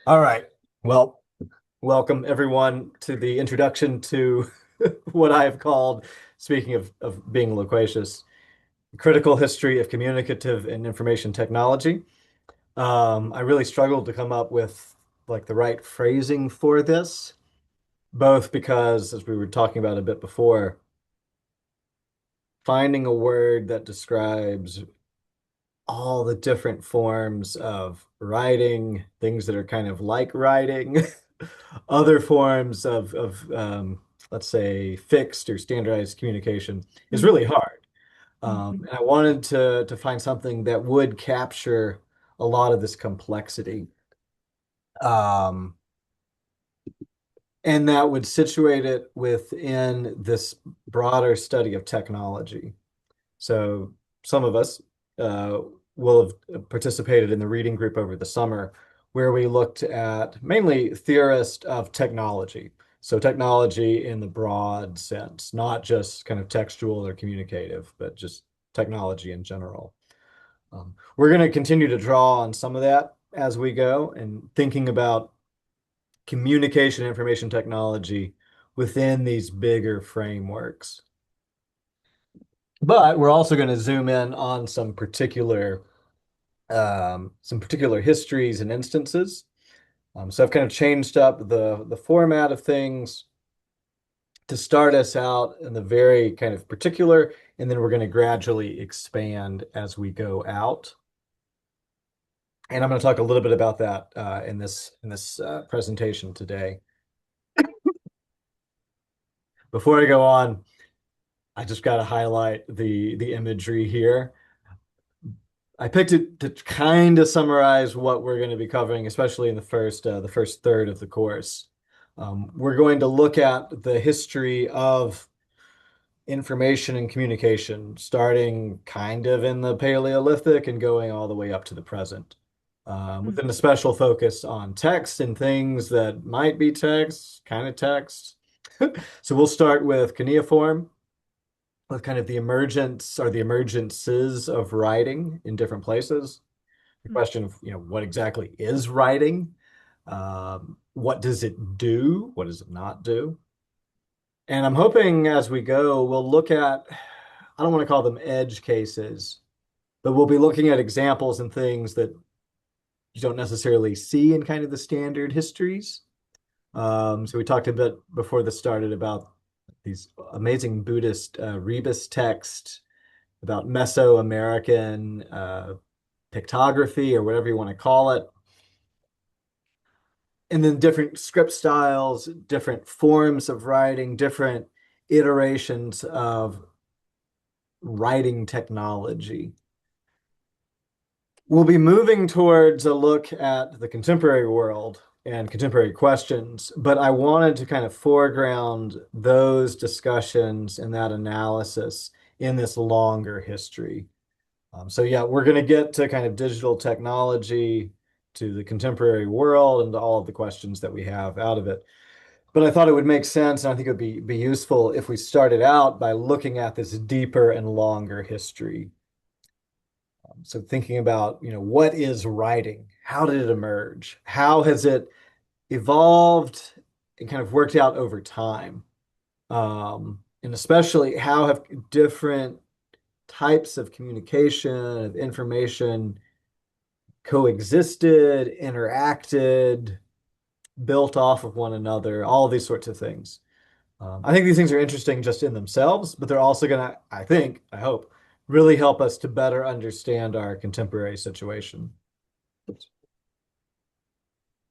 All right. Well, welcome everyone to the introduction to what I have called, speaking of being loquacious, critical history of communicative and information technology. I really struggled to come up with like the right phrasing for this, both because, as we were talking about a bit before, finding a word that describes all the different forms of writing, things that are kind of like writing, other forms of let's say fixed or standardized communication is Mm, really hard. mhm, And I wanted to find something that would capture a lot of this complexity, um, and that would situate it within this broader study of technology. So some of us uh, will have participated in the reading group over the summer where we looked at mainly theorists of technology. So technology in the broad sense, not just kind of textual or communicative, but just technology in general. We're going to continue to draw on some of that as we go and thinking about communication information technology within these bigger frameworks. But we're also going to zoom in on some particular histories and instances. So I've kind of changed up the format of things to start us out in the very kind of particular, and then we're going to gradually expand as we go out. And I'm going to talk a little bit about that in this presentation today. Before I go on, I just got to highlight the imagery here. I picked it to kind of summarize what we're going to be covering, especially in the first third of the course. We're going to look at the history of information and communication, starting kind of in the Paleolithic and going all the way up to the present, mm, with a special focus on text and things that might be text, kind of text. So we'll start with cuneiform, with kind of the emergence or the emergences of writing in different places. The mm, question of, what exactly is writing? What does it do? What does it not do? And I'm hoping as we go, we'll look at, I don't want to call them edge cases, but we'll be looking at examples and things that you don't necessarily see in kind of the standard histories. So we talked a bit before this started about these amazing Buddhist rebus texts about Mesoamerican pictography or whatever you want to call it. And then different script styles, different forms of writing, different iterations of writing technology. We'll be moving towards a look at the contemporary world and contemporary questions, but I wanted to kind of foreground those discussions and that analysis in this longer history. So yeah, we're going to get to kind of digital technology, to the contemporary world, and to all of the questions that we have out of it. But I thought it would make sense, and I think it would be useful if we started out by looking at this deeper and longer history. So thinking about, what is writing? How did it emerge? How has it evolved and kind of worked out over time? And especially how have different types of communication, of information coexisted, interacted, built off of one another, all of these sorts of things. I think these things are interesting just in themselves, but they're also going to, I think, I hope, really help us to better understand our contemporary situation. Oops.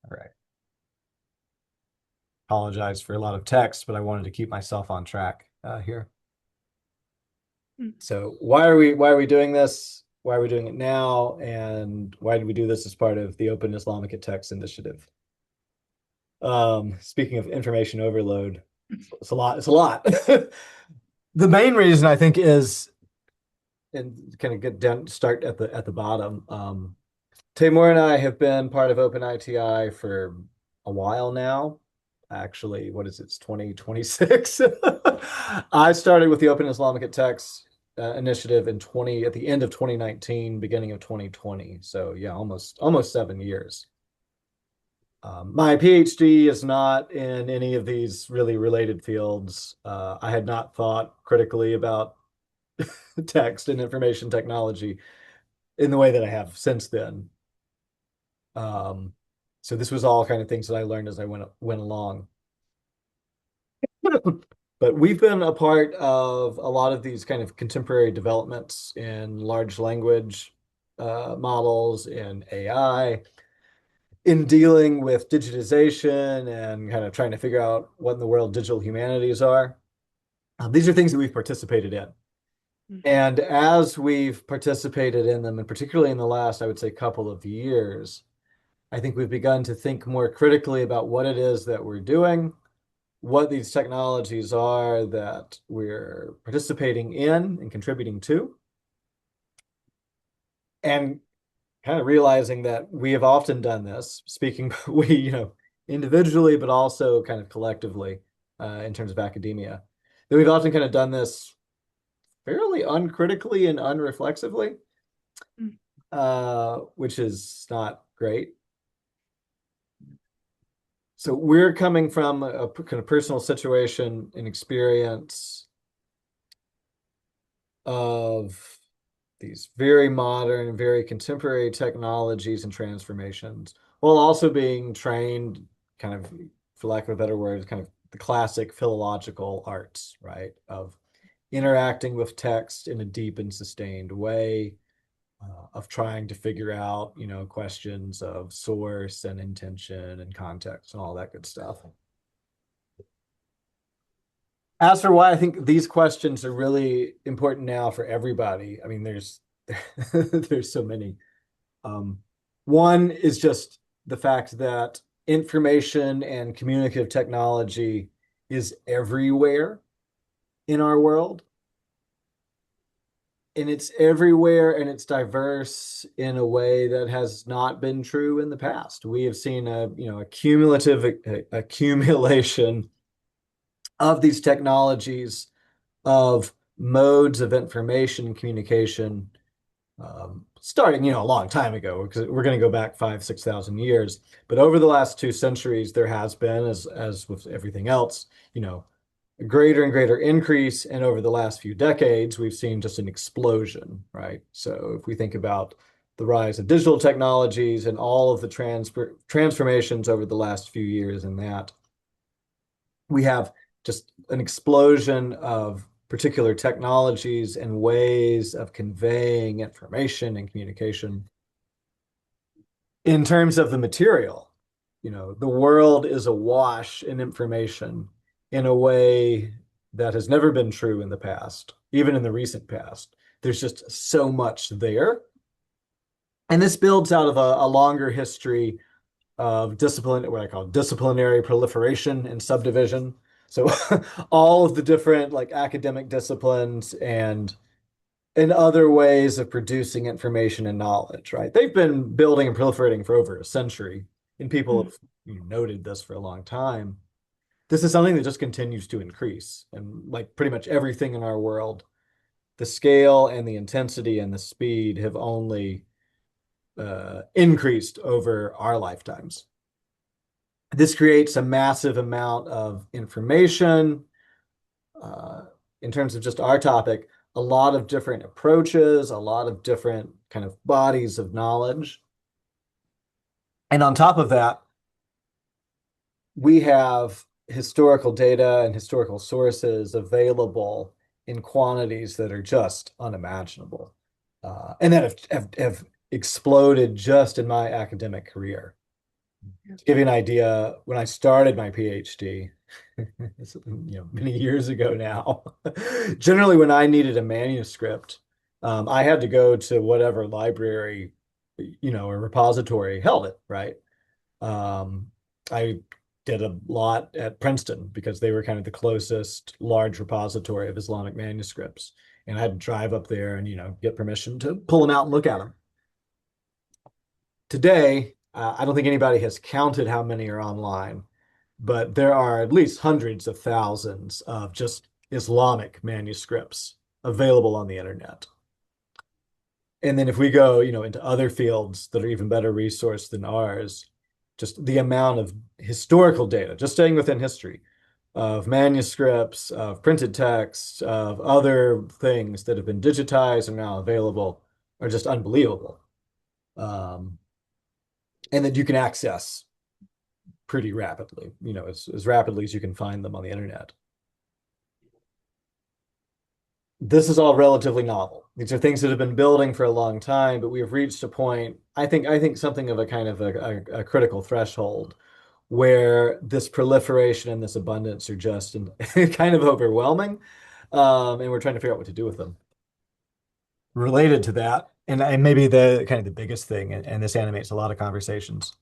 All right. Apologize for a lot of text, but I wanted to keep myself on track here. mm. So why are we doing this? Why are we doing it now? And why did we do this as part of the Open Islamic Text Initiative? Speaking of information overload, it's a lot. It's a lot. The main reason I think is, and kind of get down, start at the bottom. Tamor and I have been part of Open ITI for a while now. Actually, what is it? It's 2026. I started with the Open Islamic Text initiative at the end of 2019, beginning of 2020. So yeah, almost 7 years. My PhD is not in any of these really related fields. I had not thought critically about text and information technology in the way that I have since then. Um, so this was all kind of things that I learned as I went along. But we've been a part of a lot of these kind of contemporary developments in large language models, in AI, in dealing with digitization and kind of trying to figure out what in the world digital humanities are. These are things that we've participated in. Mm, And as we've participated in them, and particularly in the last, I would say, couple of years, I think we've begun to think more critically about what it is that we're doing, what these technologies are that we're participating in and contributing to, and kind of realizing that we have often done this, speaking we, individually, but also kind of collectively in terms of academia, that we've often kind of done this fairly uncritically and unreflexively, mm, which is not great. So we're coming from a kind of personal situation and experience of these very modern, very contemporary technologies and transformations, while also being trained kind of, for lack of a better word, kind of the classic philological arts, right? Of interacting with text in a deep and sustained way, of trying to figure out, questions of source and intention and context and all that good stuff. As for why I think these questions are really important now for everybody, I mean, there's so many. Um, One is just the fact that information and communicative technology is everywhere in our world, and it's everywhere and it's diverse in a way that has not been true in the past. We have seen a cumulative accumulation of these technologies, of modes of information and communication, starting, a long time ago, because we're going to go back 5, 6,000 years. But over the last 2 centuries, there has been, as with everything else, a greater and greater increase. And over the last few decades, we've seen just an explosion, right? So if we think about the rise of digital technologies and all of the transformations over the last few years in that, we have just an explosion of particular technologies and ways of conveying information and communication. In terms of the material, the world is awash in information in a way that has never been true in the past, even in the recent past. There's just so much there. And this builds out of a longer history of discipline, what I call disciplinary proliferation and subdivision. So all of the different like academic disciplines and other ways of producing information and knowledge, right? They've been building and proliferating for over a century, and people mm, have noted this for a long time. This is something that just continues to increase. And like pretty much everything in our world, the scale and the intensity and the speed have only increased over our lifetimes. This creates a massive amount of information. Uh, in terms of just our topic, a lot of different approaches, a lot of different kind of bodies of knowledge. And on top of that, we have historical data and historical sources available in quantities that are just unimaginable, and that have exploded just in my academic career. yeah, To give you an idea, when I started my PhD, many years ago now, generally when I needed a manuscript, I had to go to whatever library, or repository held it, right? Um, I did a lot at Princeton because they were kind of the closest large repository of Islamic manuscripts. And I had to drive up there and, get permission to pull them out and look at them. Today, I don't think anybody has counted how many are online, but there are at least hundreds of thousands of just Islamic manuscripts available on the internet. And then if we go, into other fields that are even better resourced than ours, just the amount of historical data, just staying within history, of manuscripts, of printed texts, of other things that have been digitized and now available are just unbelievable. Um, and that you can access pretty rapidly, as rapidly as you can find them on the internet. This is all relatively novel. These are things that have been building for a long time, but we have reached a point, I think something of a kind of a critical threshold where this proliferation and this abundance are just kind of overwhelming. And we're trying to figure out what to do with them. Related to that, and maybe the kind of the biggest thing, and this animates a lot of conversations,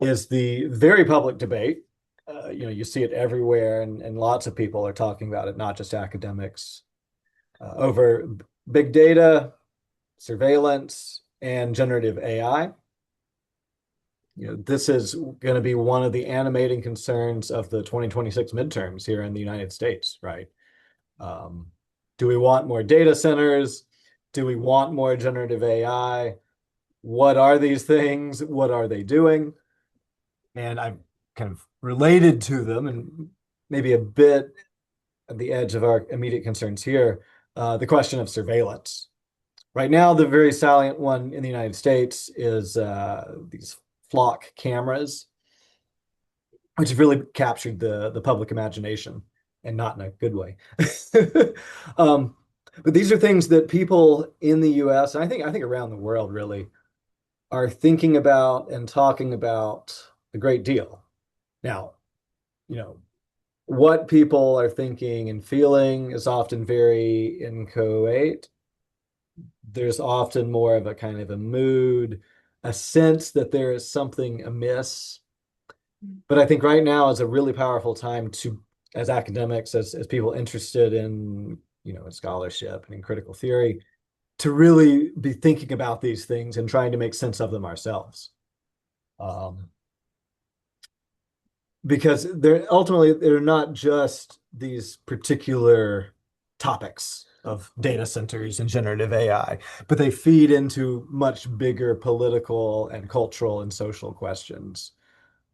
is the very public debate. You see it everywhere, and lots of people are talking about it, not just academics, over big data, surveillance, and generative AI. This is going to be one of the animating concerns of the 2026 midterms here in the United States, right? Um, do we want more data centers? Do we want more generative AI? What are these things? What are they doing? And I'm kind of related to them and maybe a bit at the edge of our immediate concerns here, the question of surveillance. Right now, the very salient one in the United States is these flock cameras, which have really captured the public imagination, and not in a good way. um, but these are things that people in the U.S. and I think around the world really are thinking about and talking about a great deal. Now, you know, what people are thinking and feeling is often very inchoate. There's often more of a kind of a mood, a sense that there is something amiss. But I think right now is a really powerful time to, as academics, as people interested in, in scholarship and in critical theory, to really be thinking about these things and trying to make sense of them ourselves. Um, because they're not just these particular topics of data centers and generative AI, but they feed into much bigger political and cultural and social questions.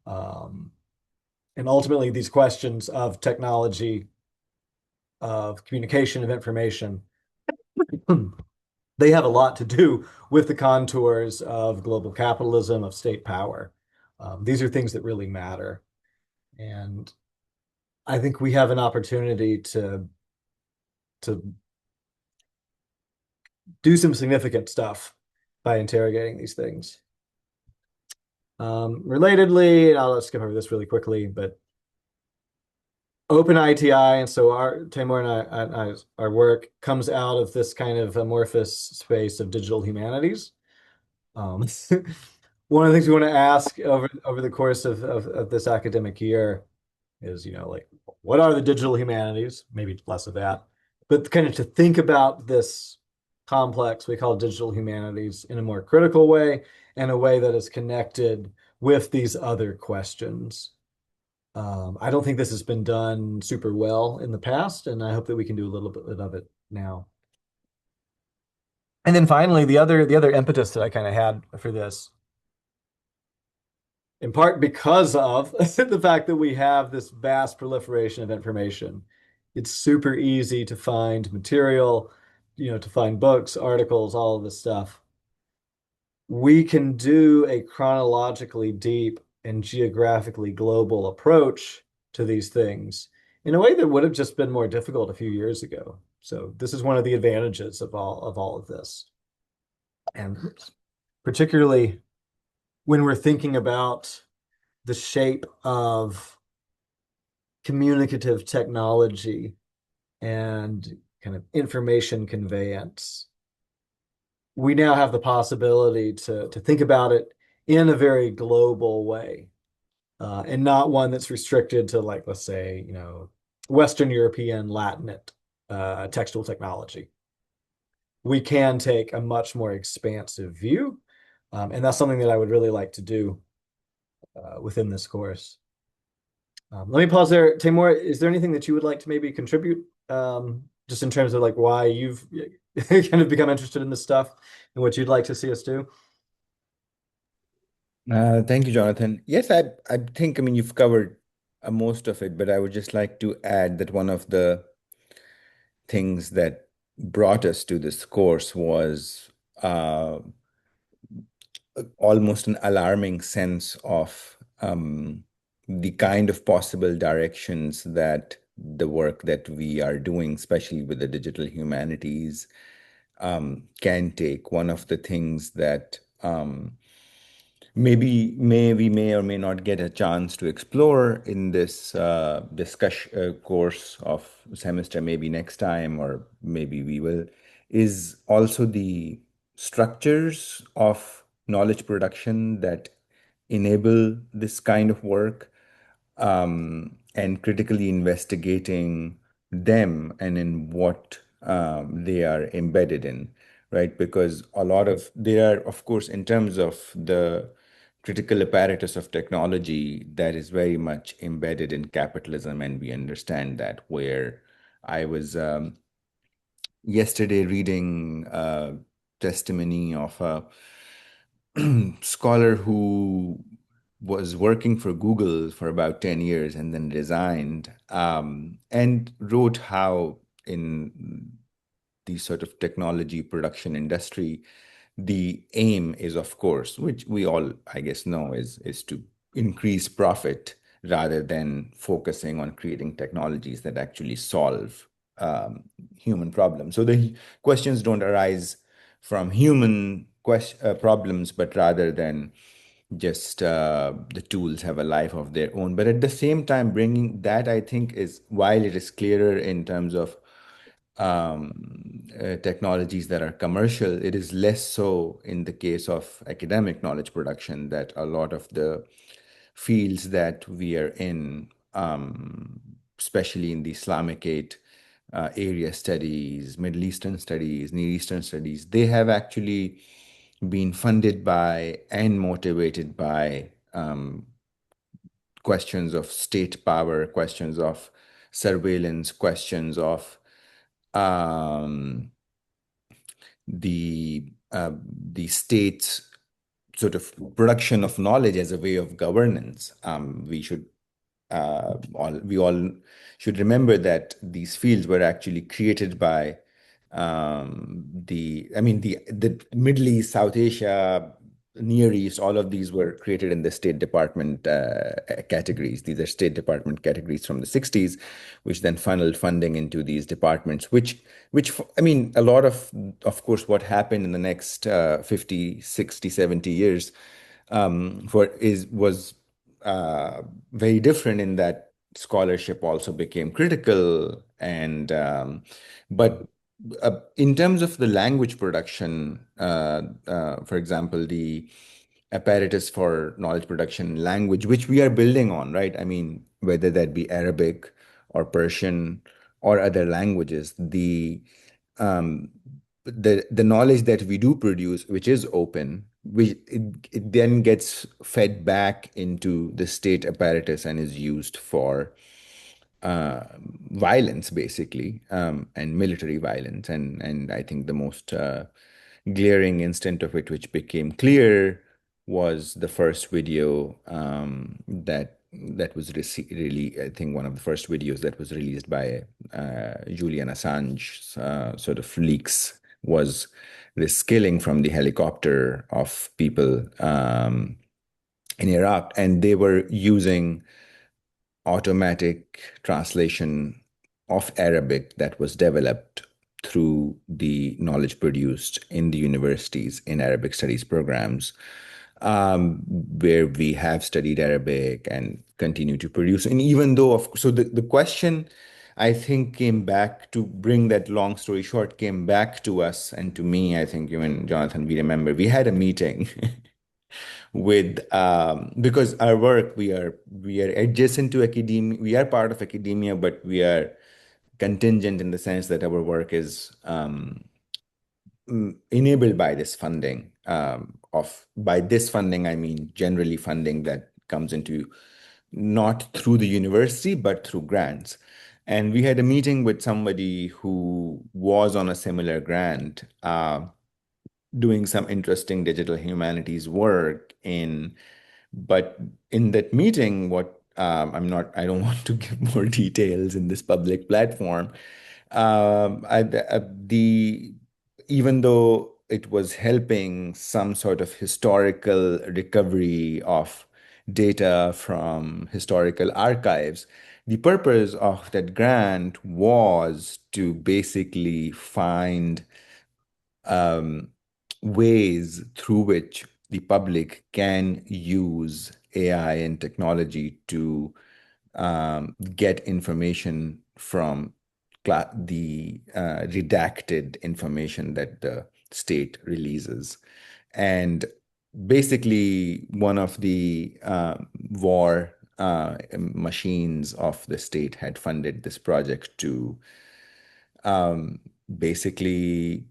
Um, and ultimately, these questions of technology, of communication, of information, they have a lot to do with the contours of global capitalism, of state power. These are things that really matter. And I think we have an opportunity to do some significant stuff by interrogating these things. Relatedly, I'll skip over this really quickly, but open ITI, and so Tamor and our work comes out of this kind of amorphous space of digital humanities. Um, one of the things we want to ask over the course of this academic year is, like, what are the digital humanities? Maybe less of that, but kind of to think about this complex we call digital humanities in a more critical way and a way that is connected with these other questions. I don't think this has been done super well in the past, and I hope that we can do a little bit of it now. And then finally, the other impetus that I kind of had for this, in part because of the fact that we have this vast proliferation of information. It's super easy to find material, to find books, articles, all of this stuff. We can do a chronologically deep and geographically global approach to these things in a way that would have just been more difficult a few years ago. So this is one of the advantages of all of this. And particularly when we're thinking about the shape of communicative technology and kind of information conveyance, we now have the possibility to think about it in a very global way, and not one that's restricted to, like, let's say, Western European Latinate textual technology. We can take a much more expansive view, and that's something that I would really like to do within this course. Let me pause there. Timur, is there anything that you would like to maybe contribute, just in terms of like why you've kind of become interested in this stuff and what you'd like to see us do? Thank you, Jonathan. Yes, I think, I mean, you've covered most of it, but I would just like to add that one of the things that brought us to this course was uh, almost an alarming sense of the kind of possible directions that the work that we are doing, especially with the digital humanities, can take. One of the things that we may or may not get a chance to explore in this discussion course of semester, maybe next time, or maybe we will, is also the structures of knowledge production that enable this kind of work, and critically investigating them and in what they are embedded in, right? Because a lot of they are, of course, in terms of the critical apparatus of technology that is very much embedded in capitalism, and we understand that. Where I was yesterday reading testimony of a scholar who was working for Google for about 10 years and then resigned, and wrote how in the sort of technology production industry, the aim is, of course, which we all, I guess, know is to increase profit rather than focusing on creating technologies that actually solve human problems. So the questions don't arise from human problems, but rather than just the tools have a life of their own. But at the same time, bringing that, I think, is while it is clearer in terms of technologies that are commercial, it is less so in the case of academic knowledge production, that a lot of the fields that we are in, especially in the Islamicate area studies, Middle Eastern studies, Near Eastern studies, they have actually been funded by and motivated by questions of state power, questions of surveillance, questions of um, the state's sort of production of knowledge as a way of governance. We all should remember that these fields were actually created by the Middle East, South Asia, Near East. All of these were created in the State Department categories. These are State Department categories from the 60s, which then funneled funding into these departments, which I mean, a lot of course, what happened in the next 50, 60, 70 years for is was very different in that scholarship also became critical, and but in terms of the language production, for example, the apparatus for knowledge production language, which we are building on, right? I mean, whether that be Arabic or Persian or other languages, um, the knowledge that we do produce, which is open, it then gets fed back into the state apparatus and is used for uh, violence, basically, and military violence. And I think the most glaring instant of it, which became clear, was the first video that was really, I think, one of the first videos that was released by Julian Assange, sort of leaks, was this killing from the helicopter of people in Iraq, and they were using automatic translation of Arabic that was developed through the knowledge produced in the universities in Arabic studies programs, where we have studied Arabic and continue to produce. And even though, so the question, I think, came back to bring that long story short, came back to us and to me. I think even Jonathan, we remember we had a meeting with because our work, we are adjacent to academia, we are part of academia, but we are contingent in the sense that our work is enabled by this funding. Of By this funding, I mean generally funding that comes into not through the university but through grants. And we had a meeting with somebody who was on a similar grant, doing some interesting digital humanities work in. But in that meeting, what I don't want to give more details in this public platform. The Even though it was helping some sort of historical recovery of data from historical archives, the purpose of that grant was to basically find um, ways through which the public can use AI and technology to get information from the redacted information that the state releases. And basically, one of the war machines of the state had funded this project to um, basically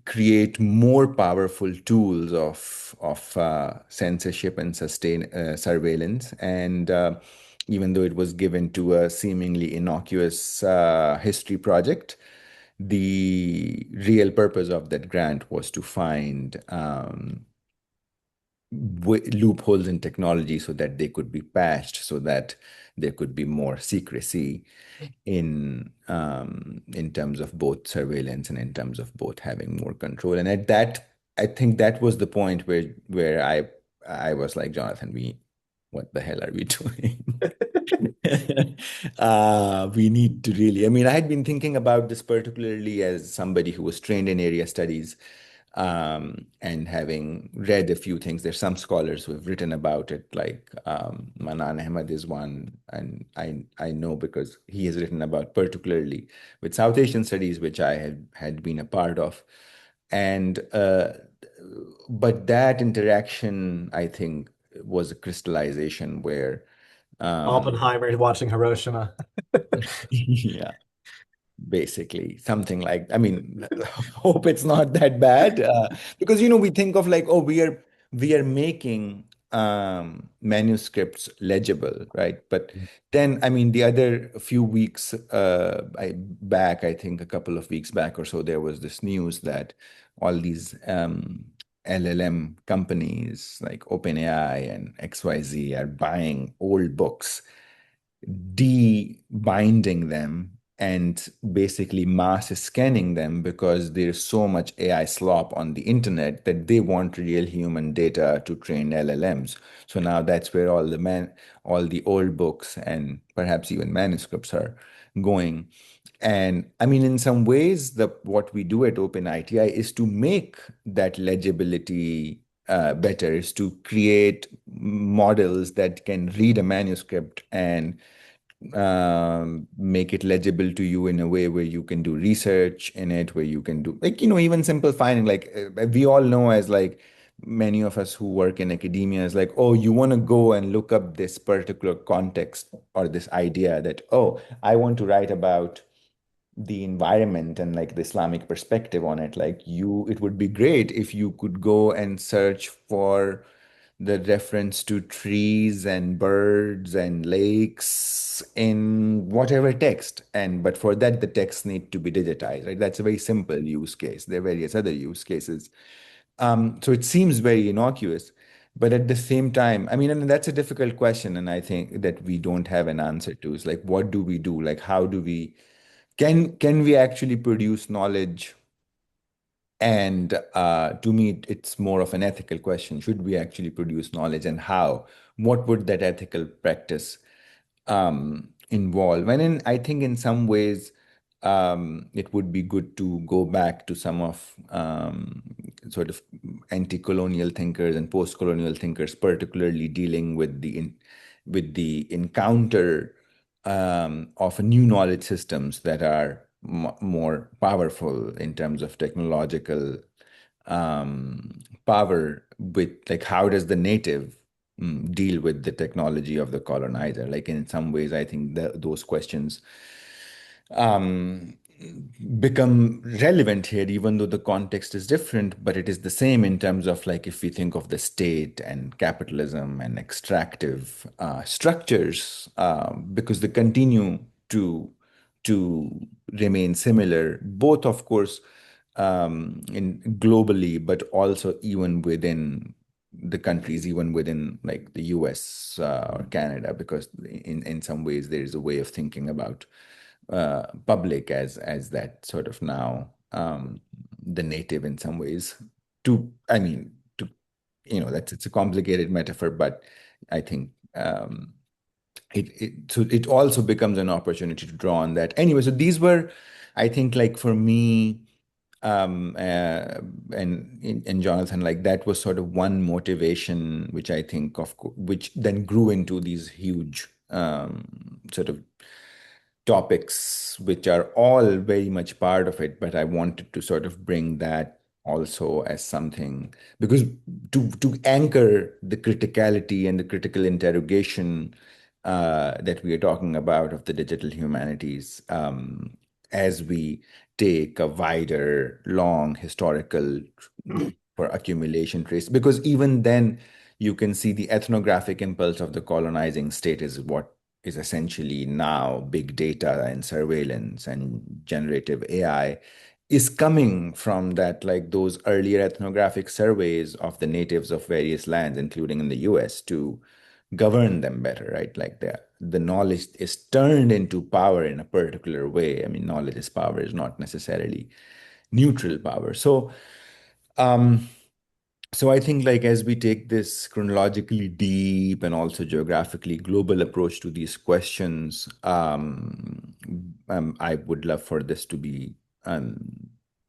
create more powerful tools of censorship and sustain surveillance. And even though it was given to a seemingly innocuous history project, the real purpose of that grant was to find loopholes in technology so that they could be patched, so that there could be more secrecy in terms of both surveillance and in terms of both having more control. And at that, I think that was the point where I was like, Jonathan, what the hell are we doing? We need to really, I mean, I had been thinking about this particularly as somebody who was trained in area studies, and having read a few things. There's some scholars who have written about it, like Manan Ahmad is one, and I know because he has written about particularly with South Asian studies, which I had been a part of. And but that interaction, I think, was a crystallization where Oppenheimer watching Hiroshima. yeah, basically something like, I mean, hope it's not that bad, because we think of like, oh, we are making manuscripts legible, right? But then, I mean, the other few weeks I think a couple of weeks back or so, there was this news that all these LLM companies like OpenAI and XYZ are buying old books, de-binding them, and basically mass scanning them because there's so much AI slop on the internet that they want real human data to train LLMs. So now that's where all the old books and perhaps even manuscripts are going. And I mean, in some ways, what we do at OpenITI is to make that legibility better, is to create models that can read a manuscript and make it legible to you in a way where you can do research in it, where you can do, like, even simple finding. Like we all know, as like many of us who work in academia, is like, oh, you want to go and look up this particular context or this idea that, oh, I want to write about the environment and like the Islamic perspective on it. Like it would be great if you could go and search for the reference to trees and birds and lakes in whatever text. But for that, the text need to be digitized, right? That's a very simple use case. There are various other use cases. So it seems very innocuous, but at the same time, I mean, and that's a difficult question, and I think that we don't have an answer to. Is like, what do we do? Like, how do we can we actually produce knowledge? And to me, it's more of an ethical question. Should we actually produce knowledge, and how? What would that ethical practice involve? I think in some ways, it would be good to go back to some of sort of anti-colonial thinkers and post-colonial thinkers, particularly dealing with the encounter of new knowledge systems that are more powerful in terms of technological power. With like, how does the native deal with the technology of the colonizer? Like, in some ways, I think those questions um, become relevant here, even though the context is different, but it is the same in terms of, like, if we think of the state and capitalism and extractive structures, because they continue to remain similar. Both, of course, in globally, but also even within the countries, even within like the US or Canada, because in some ways there is a way of thinking about public as that sort of now the native in some ways. I mean, that's it's a complicated metaphor, but I think it also becomes an opportunity to draw on that. Anyway, so these were, I think, like for me, and Jonathan, like that was sort of one motivation, which I think which then grew into these huge sort of topics, which are all very much part of it. But I wanted to sort of bring that also as something, because to anchor the criticality and the critical interrogation that we are talking about of the digital humanities, as we take a wider, long historical for accumulation trace, because even then you can see the ethnographic impulse of the colonizing state is what is essentially now big data and surveillance and generative AI is coming from that, like those earlier ethnographic surveys of the natives of various lands, including in the US, to govern them better, right? Like the knowledge is turned into power in a particular way. I mean, knowledge is power is not necessarily neutral power. Um, so I think like as we take this chronologically deep and also geographically global approach to these questions, I would love for this to be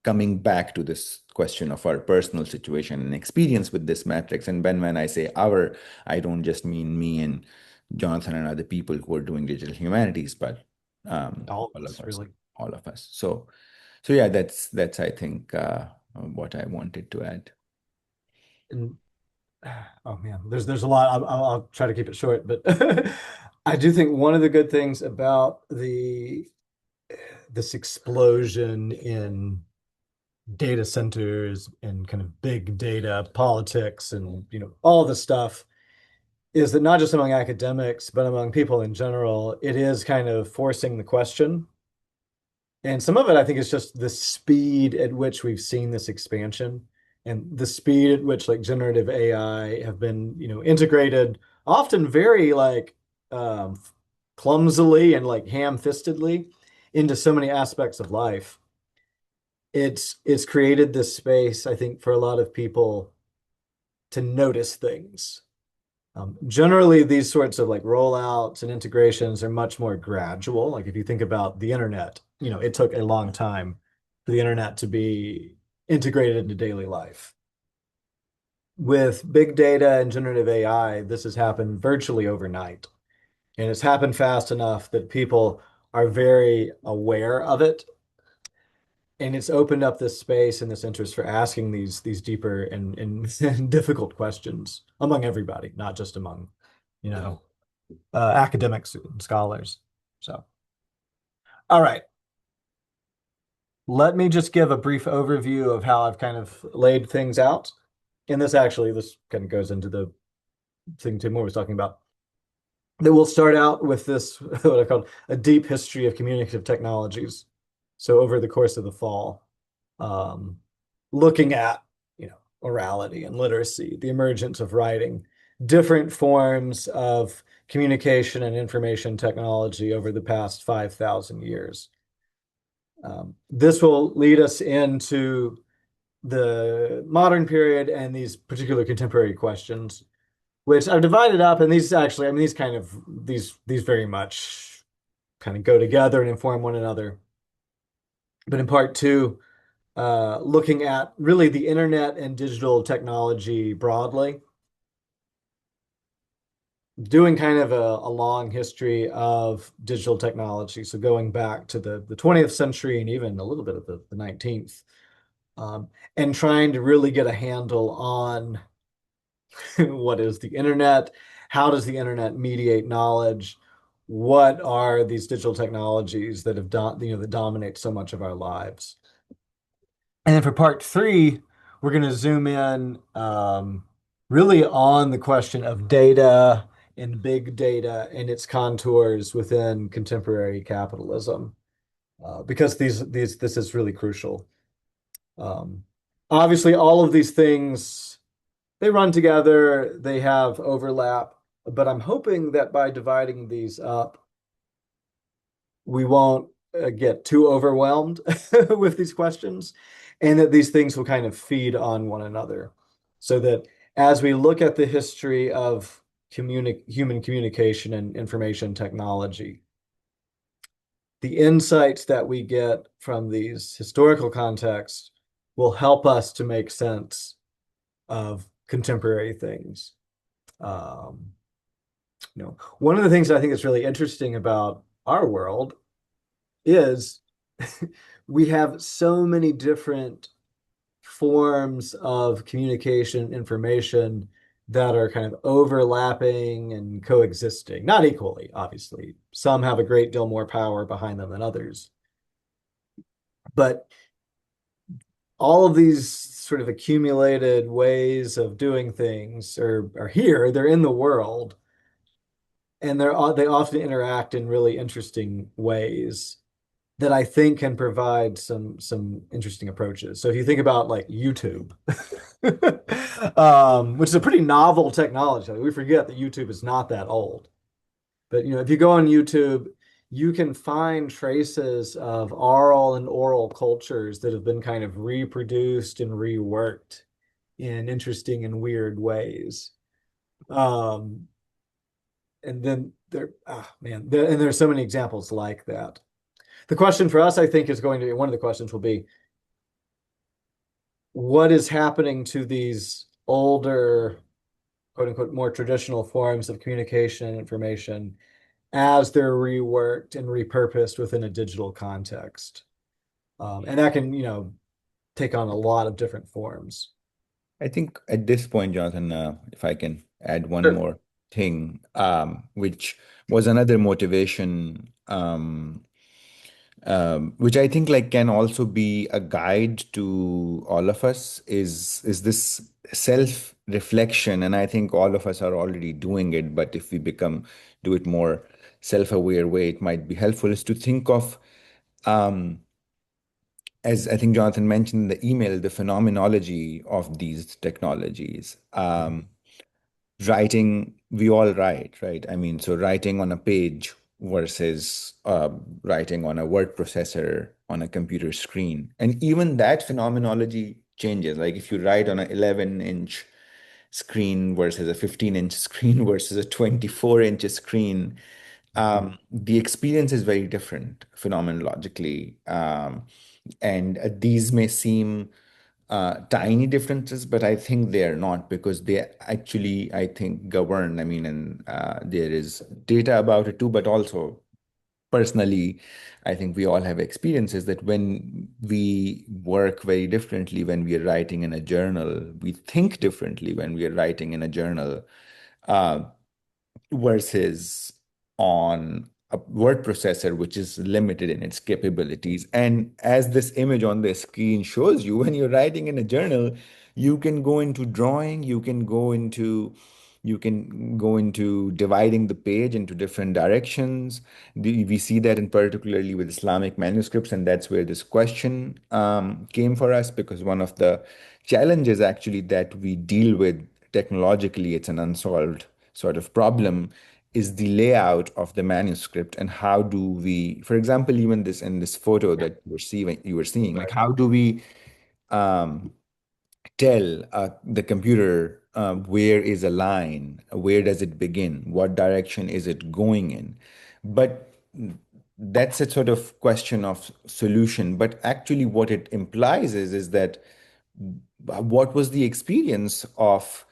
coming back to this question of our personal situation and experience with this matrix. And when I say our, I don't just mean me and Jonathan and other people who are doing digital humanities, but All of all of us, us, really. all of us. So yeah, that's I think what I wanted to add. And oh man, there's a lot. I'll try to keep it short, but I do think one of the good things about this explosion in data centers and kind of big data politics and all the stuff is that not just among academics but among people in general, it is kind of forcing the question. And some of it, I think, is just the speed at which we've seen this expansion and the speed at which like generative AI have been, integrated often very like um, clumsily and like ham-fistedly into so many aspects of life. It's created this space, I think, for a lot of people to notice things. Generally, these sorts of like rollouts and integrations are much more gradual. Like if you think about the internet, it took a long time for the internet to be integrated into daily life. With big data and generative AI, this has happened virtually overnight. And it's happened fast enough that people are very aware of it. And it's opened up this space and this interest for asking these deeper and difficult questions among everybody, not just among, you know, academics and scholars. So, all right. Let me just give a brief overview of how I've kind of laid things out. And this kind of goes into the thing Timur was talking about. That we'll start out with this, what I called a deep history of communicative technologies. So over the course of the fall, um, looking at, orality and literacy, the emergence of writing, different forms of communication and information technology over the past 5,000 years. This will lead us into the modern period and these particular contemporary questions, which I've divided up. And these actually, I mean, these very much kind of go together and inform one another. But in part two, looking at really the internet and digital technology broadly, doing kind of a long history of digital technology. So going back to the 20th century and even a little bit of the 19th, and trying to really get a handle on what is the internet, how does the internet mediate knowledge, what are these digital technologies that that dominate so much of our lives. And then for part three, we're going to zoom in really on the question of data and big data and its contours within contemporary capitalism, because this is really crucial. Um, Obviously, all of these things they run together, they have overlap, but I'm hoping that by dividing these up, we won't get too overwhelmed with these questions, and that these things will kind of feed on one another. So that as we look at the history of human communication and information technology, the insights that we get from these historical contexts will help us to make sense of contemporary things. Um, One of the things I think is really interesting about our world is we have so many different forms of communication information that are kind of overlapping and coexisting, not equally, obviously. Some have a great deal more power behind them than others. But all of these sort of accumulated ways of doing things are here, they're in the world, and they often interact in really interesting ways that I think can provide some interesting approaches. So if you think about like YouTube, which is a pretty novel technology, we forget that YouTube is not that old. But if you go on YouTube, you can find traces of oral cultures that have been kind of reproduced and reworked in interesting and weird ways. Um, and then and there's so many examples like that. The question for us, I think, is going to be one of the questions will be what is happening to these older, quote unquote, more traditional forms of communication and information as they're reworked and repurposed within a digital context. And that can, take on a lot of different forms. I think at this point, Jonathan, if I can add one Sure. more thing, which was another motivation, which I think like can also be a guide to all of us, is this self-reflection, and I think all of us are already doing it. But if we do it more self-aware way, it might be helpful. Is to think of, um, as I think Jonathan mentioned in the email, the phenomenology of these technologies. Writing, we all write, right? I mean, so writing on a page versus writing on a word processor on a computer screen. And even that phenomenology changes. Like if you write on an 11-inch screen versus a 15-inch screen versus a 24-inch screen, the experience is very different phenomenologically. And these may seem tiny differences, but I think they are not because they actually, I think, govern. I mean, and there is data about it too, but also personally, I think we all have experiences that when we work very differently when we are writing in a journal, we think differently when we are writing in a journal. Uh, versus on a word processor, which is limited in its capabilities. And as this image on the screen shows you, when you're writing in a journal, you can go into drawing, you can go into dividing the page into different directions. We see that in particularly with Islamic manuscripts, and that's where this question came for us because one of the challenges actually that we deal with technologically, it's an unsolved sort of problem is the layout of the manuscript and how do we, for example, even this in this photo that you were seeing, like how do we um, tell the computer where is a line, where does it begin, what direction is it going in? But that's a sort of question of solution. But actually, what it implies is that what was the experience of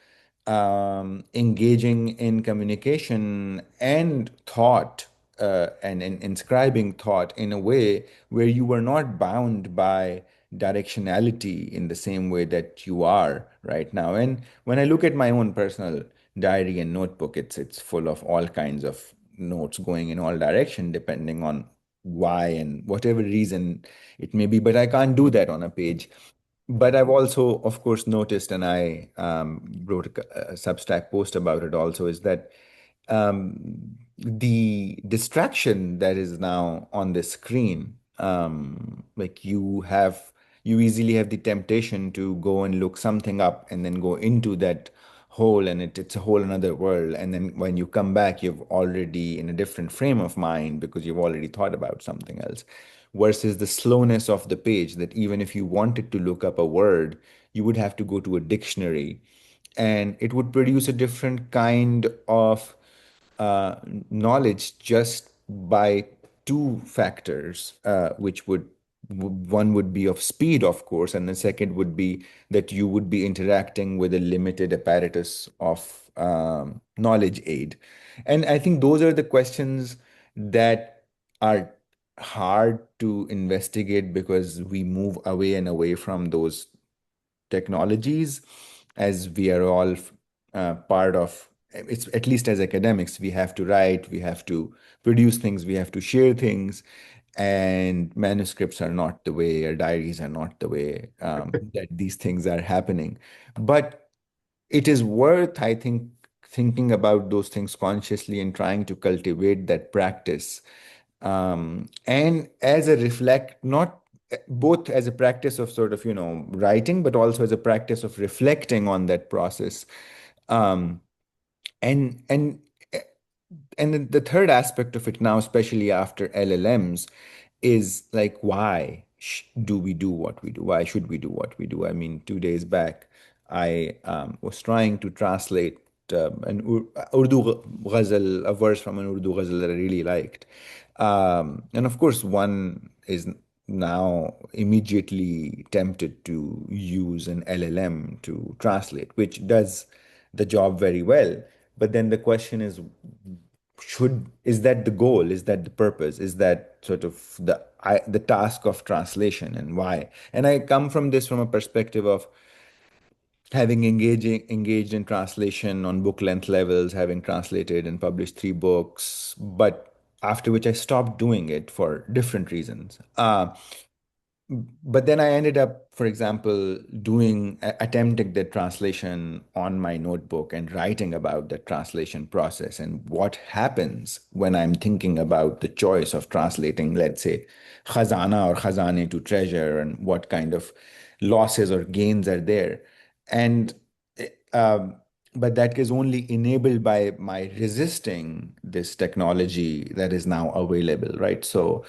engaging in communication and thought and inscribing thought in a way where you were not bound by directionality in the same way that you are right now. And when I look at my own personal diary and notebook, it's full of all kinds of notes going in all direction depending on why and whatever reason it may be. But I can't do that on a page. But I've also, of course, noticed, and I wrote a Substack post about it also, is that the distraction that is now on the screen, like you have you easily have the temptation to go and look something up and then go into that hole, and it's a whole another world. And then when you come back, you've already in a different frame of mind because you've already thought about something else. Versus the slowness of the page, that even if you wanted to look up a word, you would have to go to a dictionary, and it would produce a different kind of uh, knowledge just by two factors, which would one would be of speed, of course, and the second would be that you would be interacting with a limited apparatus of knowledge aid. And I think those are the questions that are hard to investigate because we move away and away from those technologies, as we are all part of it's. At least as academics, we have to write, we have to produce things, we have to share things, and manuscripts are not the way, or diaries are not the way that these things are happening. But it is worth, I think, thinking about those things consciously and trying to cultivate that practice, and as a reflect, not both as a practice of sort of, writing, but also as a practice of reflecting on that process. Um, and and and then the third aspect of it now, especially after LLMs, is like, why do we do what we do? Why should we do what we do? I mean, 2 days back, I was trying to translate an Urdu ghazal, a verse from an Urdu ghazal that I really liked. And of course, one is now immediately tempted to use an LLM to translate, which does the job very well. But then the question is that the goal? Is that the purpose? Is that sort of the task of translation, and why? And I come from this from a perspective of having engaged in translation on book length levels, having translated and published 3 books, but after which I stopped doing it for different reasons. But then I ended up, for example, attempting the translation on my notebook and writing about the translation process and what happens when I'm thinking about the choice of translating, let's say, khazana or khazane to treasure, and what kind of losses or gains are there. And um, but that is only enabled by my resisting this technology that is now available, right? So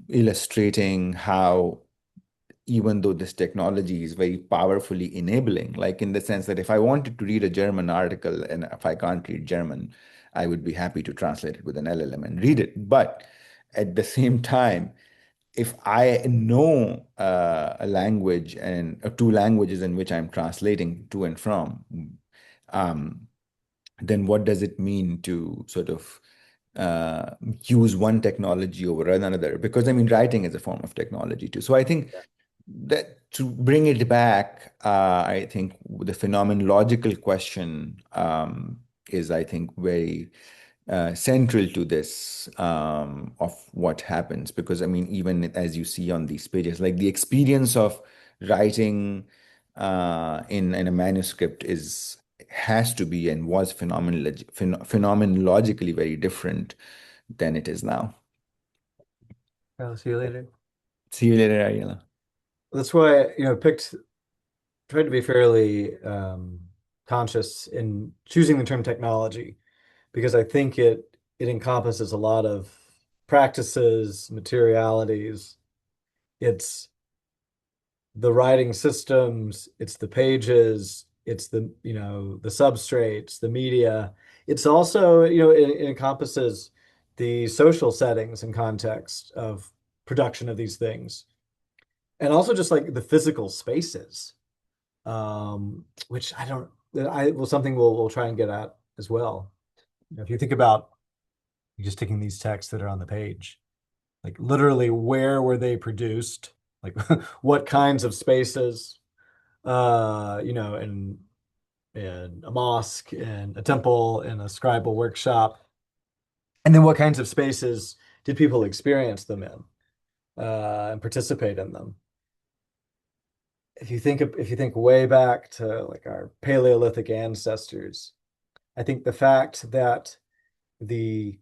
illustrating how, even though this technology is very powerfully enabling, like in the sense that if I wanted to read a German article and if I can't read German, I would be happy to translate it with an LLM and read it. But at the same time, if I know a language and 2 languages in which I'm translating to and from, um, then what does it mean to sort of uh, use one technology over another? Because I mean, writing is a form of technology too. So I think that to bring it back, I think the phenomenological question is, I think, very central to this, of what happens. Because I mean, even as you see on these pages, like the experience of writing in a manuscript has to be and was phenomenologically very different than it is now. I'll see you later. See you later, Ariela. That's why, tried to be fairly conscious in choosing the term technology, because I think it encompasses a lot of practices, materialities. It's the writing systems, it's the pages, it's the substrates, the media. It's also, it encompasses the social settings and context of production of these things. And also just like the physical spaces, which something we'll try and get at as well. If you think about just taking these texts that are on the page, like literally where were they produced? Like what kinds of spaces, in a mosque, in a temple, in a scribal workshop. And then what kinds of spaces did people experience them in, and participate in them? If you think way back to like our Paleolithic ancestors, I think the fact that the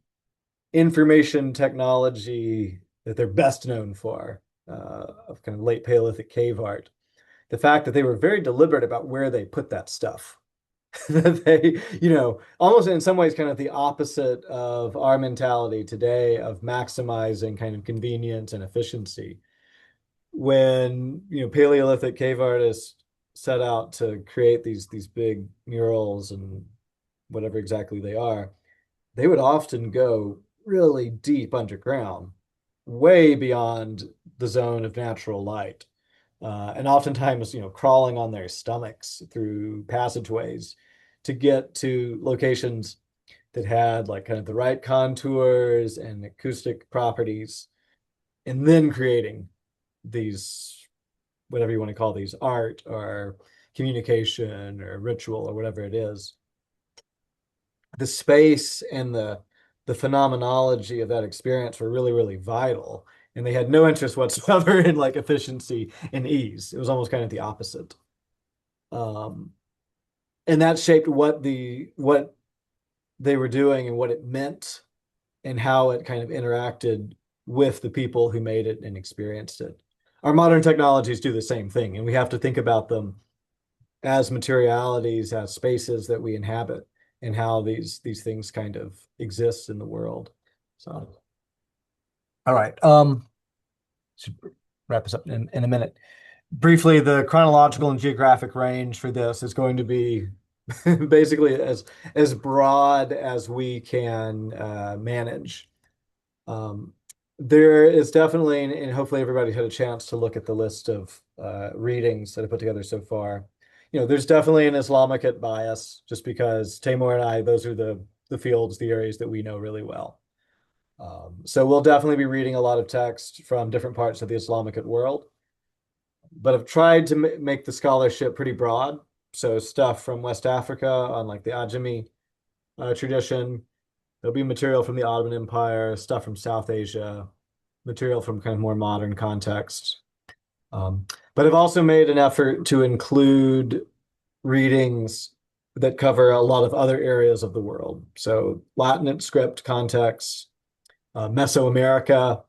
information technology that they're best known for of kind of late Paleolithic cave art, the fact that they were very deliberate about where they put that stuff. That they, almost in some ways kind of the opposite of our mentality today of maximizing kind of convenience and efficiency. When, Paleolithic cave artists set out to create these big murals and whatever exactly they are, they would often go really deep underground, way beyond the zone of natural light. And oftentimes, crawling on their stomachs through passageways to get to locations that had like kind of the right contours and acoustic properties, and then creating these, whatever you want to call these, art or communication or ritual or whatever it is. The space and the phenomenology of that experience were really, really vital. And they had no interest whatsoever in like efficiency and ease. It was almost kind of the opposite. Um, and that shaped what they were doing and what it meant and how it kind of interacted with the people who made it and experienced it. Our modern technologies do the same thing, and we have to think about them as materialities, as spaces that we inhabit, and how these things kind of exist in the world. So, all right. Should wrap this up in a minute. Briefly, the chronological and geographic range for this is going to be basically as broad as we can manage. Um, there is definitely, and hopefully everybody had a chance to look at the list of readings that I put together so far. There's definitely an Islamic bias, just because Taimur and I, those are the fields, the areas that we know really well. So we'll definitely be reading a lot of text from different parts of the Islamic world, but I've tried to make the scholarship pretty broad. So stuff from West Africa on like the Ajami tradition. There'll be material from the Ottoman Empire, stuff from South Asia, material from kind of more modern context. But I've also made an effort to include readings that cover a lot of other areas of the world. So Latin script context, Mesoamerica,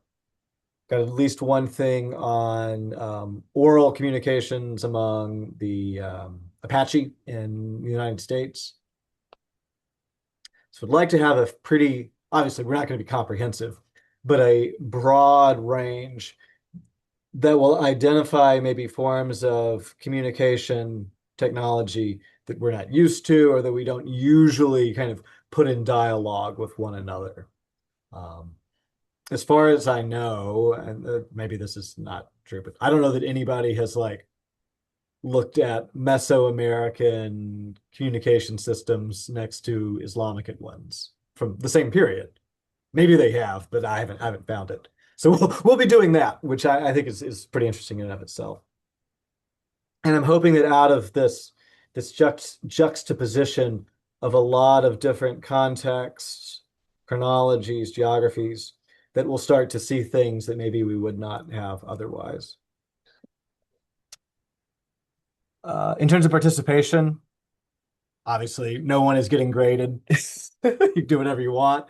got at least one thing on oral communications among the Apache in the United States. So I'd like to have a pretty, obviously we're not going to be comprehensive, but a broad range that will identify maybe forms of communication technology that we're not used to or that we don't usually kind of put in dialogue with one another. As far as I know, and maybe this is not true, but I don't know that anybody has like looked at Mesoamerican communication systems next to Islamic ones from the same period. Maybe they have, but I haven't found it. So we'll be doing that, which I think is pretty interesting in and of itself. And I'm hoping that out of this juxtaposition of a lot of different contexts, chronologies, geographies, that we'll start to see things that maybe we would not have otherwise. In terms of participation, obviously no one is getting graded. You can do whatever you want.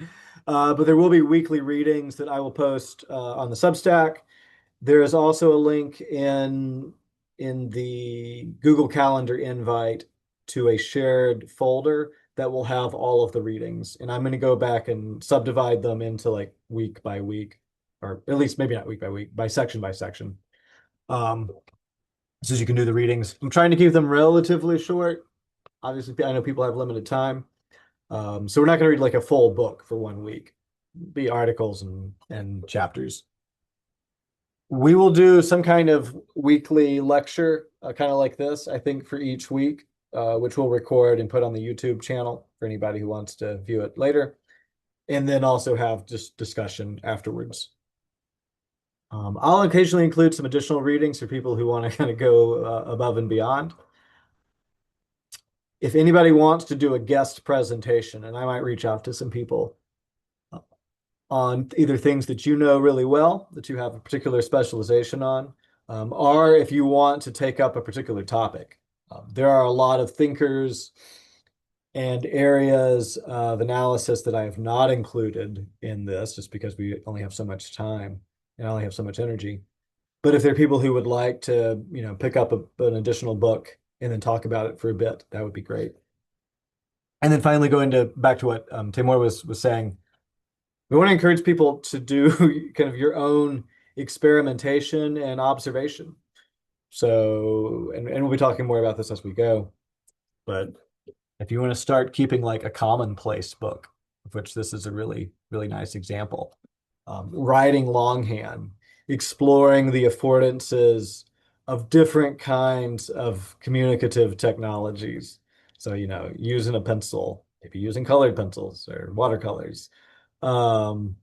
But there will be weekly readings that I will post on the Substack. There is also a link in the Google Calendar invite to a shared folder that will have all of the readings. And I'm going to go back and subdivide them into like week by week, or at least maybe not week, by section by section. So you can do the readings. I'm trying to keep them relatively short. Obviously, I know people have limited time. So we're not going to read like a full book for 1 week. Be articles and chapters. We will do some kind of weekly lecture, kind of like this, I think, for each week, which we'll record and put on the YouTube channel for anybody who wants to view it later. And then also have just discussion afterwards. I'll occasionally include some additional readings for people who want to kind of go above and beyond. If anybody wants to do a guest presentation, and I might reach out to some people on either things that you know really well, that you have a particular specialization on, or if you want to take up a particular topic. There are a lot of thinkers and areas of analysis that I have not included in this just because we only have so much time and I only have so much energy. But if there are people who would like to, pick up an additional book and then talk about it for a bit, that would be great. And then finally, going back to what Timur was saying, we want to encourage people to do kind of your own experimentation and observation. So, and we'll be talking more about this as we go. But if you want to start keeping like a commonplace book, of which this is a really, really nice example, writing longhand, exploring the affordances of different kinds of communicative technologies. So, using a pencil, maybe using colored pencils or watercolors, um,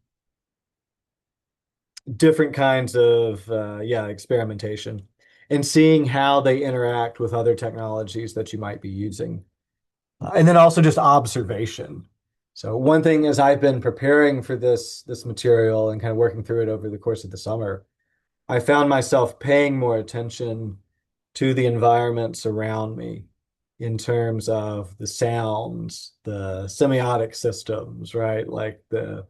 different kinds of, experimentation, and seeing how they interact with other technologies that you might be using. And then also just observation. So one thing as I've been preparing for this material and kind of working through it over the course of the summer, I found myself paying more attention to the environments around me in terms of the sounds, the semiotic systems, right? Like the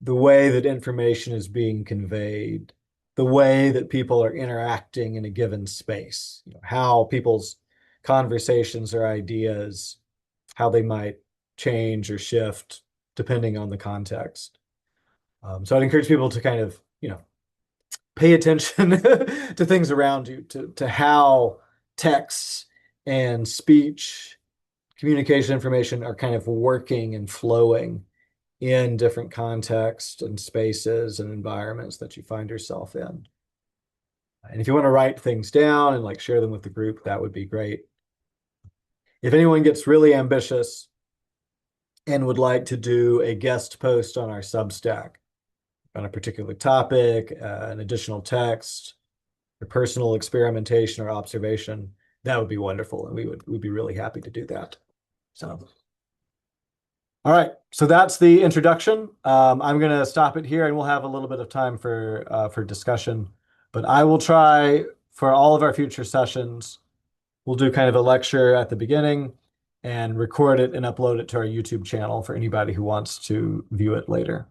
way that information is being conveyed, the way that people are interacting in a given space, how people's conversations or ideas, how they might change or shift depending on the context. So I'd encourage people to kind of, pay attention to things around you, to how texts and speech, communication information are kind of working and flowing in different contexts and spaces and environments that you find yourself in. And if you want to write things down and like share them with the group, that would be great. If anyone gets really ambitious and would like to do a guest post on our Substack on a particular topic, an additional text, or personal experimentation or observation, that would be wonderful. And we'd be really happy to do that. So, all right. So that's the introduction. I'm going to stop it here and we'll have a little bit of time for discussion. But I will try for all of our future sessions. We'll do kind of a lecture at the beginning and record it and upload it to our YouTube channel for anybody who wants to view it later.